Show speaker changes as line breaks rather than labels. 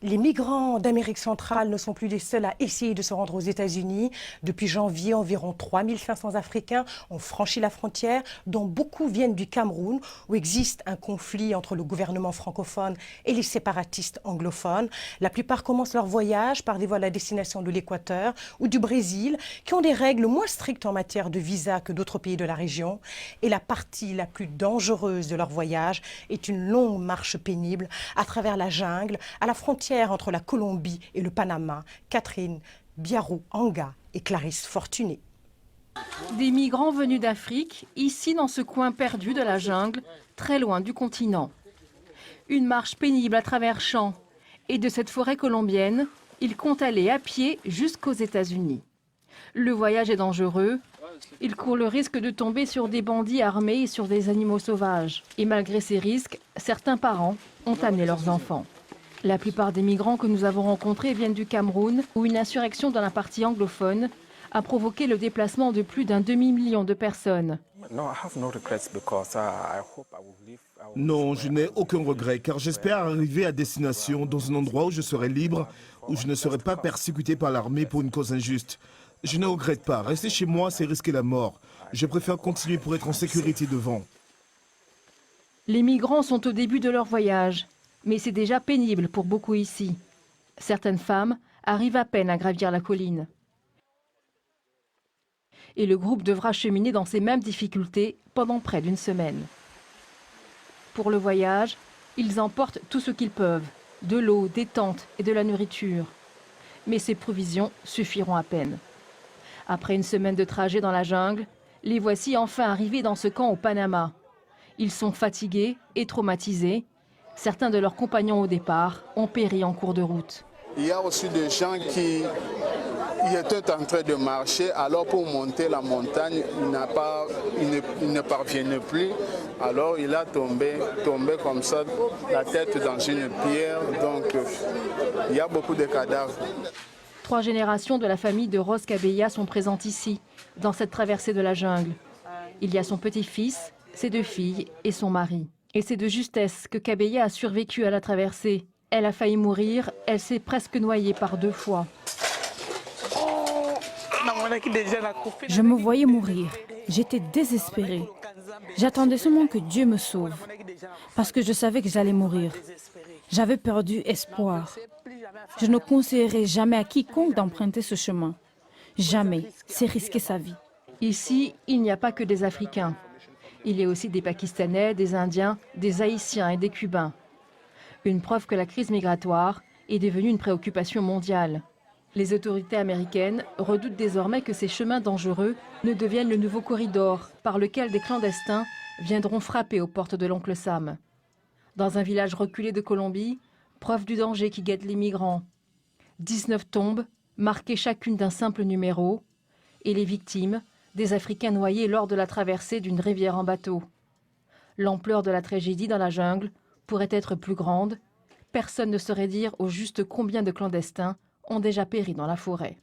Les migrants d'Amérique centrale ne sont plus les seuls à essayer de se rendre aux États-Unis. Depuis janvier, environ 3500 Africains ont franchi la frontière, dont beaucoup viennent du Cameroun, où existe un conflit entre le gouvernement francophone et les séparatistes anglophones. La plupart commencent leur voyage par des vols à destination de l'Équateur ou du Brésil, qui ont des règles moins strictes en matière de visa que d'autres pays de la région. Et la partie la plus dangereuse de leur voyage est une longue marche pénible à travers la jungle, à la frontière entre la Colombie et le Panama. Catherine Biarou-Anga et Clarisse Fortuné.
Des migrants venus d'Afrique, ici dans ce coin perdu de la jungle, très loin du continent. Une marche pénible à travers champs. Et de cette forêt colombienne, ils comptent aller à pied jusqu'aux États-Unis. Le voyage est dangereux. Ils courent le risque de tomber sur des bandits armés et sur des animaux sauvages. Et malgré ces risques, certains parents ont amené leurs enfants. La plupart des migrants que nous avons rencontrés viennent du Cameroun, où une insurrection dans la partie anglophone a provoqué le déplacement de plus d'un demi-million de personnes.
Non, je n'ai aucun regret, car j'espère arriver à destination dans un endroit où je serai libre, où je ne serai pas persécuté par l'armée pour une cause injuste. Je ne regrette pas. Rester chez moi, c'est risquer la mort. Je préfère continuer pour être en sécurité devant.
Les migrants sont au début de leur voyage, mais c'est déjà pénible pour beaucoup ici. Certaines femmes arrivent à peine à gravir la colline. Et le groupe devra cheminer dans ces mêmes difficultés pendant près d'une semaine. Pour le voyage, ils emportent tout ce qu'ils peuvent, de l'eau, des tentes et de la nourriture. Mais ces provisions suffiront à peine. Après une semaine de trajet dans la jungle, les voici enfin arrivés dans ce camp au Panama. Ils sont fatigués et traumatisés. Certains de leurs compagnons au départ ont péri en cours de route.
Il y a aussi des gens qui étaient en train de marcher, alors pour monter la montagne, il ne parvenait plus. Alors il a tombé comme ça, la tête dans une pierre. Donc il y a beaucoup de cadavres.
3 générations de la famille de Rose Cabella sont présentes ici, dans cette traversée de la jungle. Il y a son petit-fils, ses 2 filles et son mari. Et c'est de justesse que Cabella a survécu à la traversée. Elle a failli mourir, elle s'est presque noyée par 2 fois.
Je me voyais mourir. J'étais désespérée. J'attendais seulement que Dieu me sauve, parce que je savais que j'allais mourir. J'avais perdu espoir. Je ne conseillerais jamais à quiconque d'emprunter ce chemin. Jamais. C'est risquer sa vie.
Ici, il n'y a pas que des Africains. Il y a aussi des Pakistanais, des Indiens, des Haïtiens et des Cubains. Une preuve que la crise migratoire est devenue une préoccupation mondiale. Les autorités américaines redoutent désormais que ces chemins dangereux ne deviennent le nouveau corridor par lequel des clandestins viendront frapper aux portes de l'oncle Sam. Dans un village reculé de Colombie, preuve du danger qui guette les migrants. 19 tombes, marquées chacune d'un simple numéro, et les victimes, des Africains noyés lors de la traversée d'une rivière en bateau. L'ampleur de la tragédie dans la jungle pourrait être plus grande. Personne ne saurait dire au juste combien de clandestins ont déjà péri dans la forêt.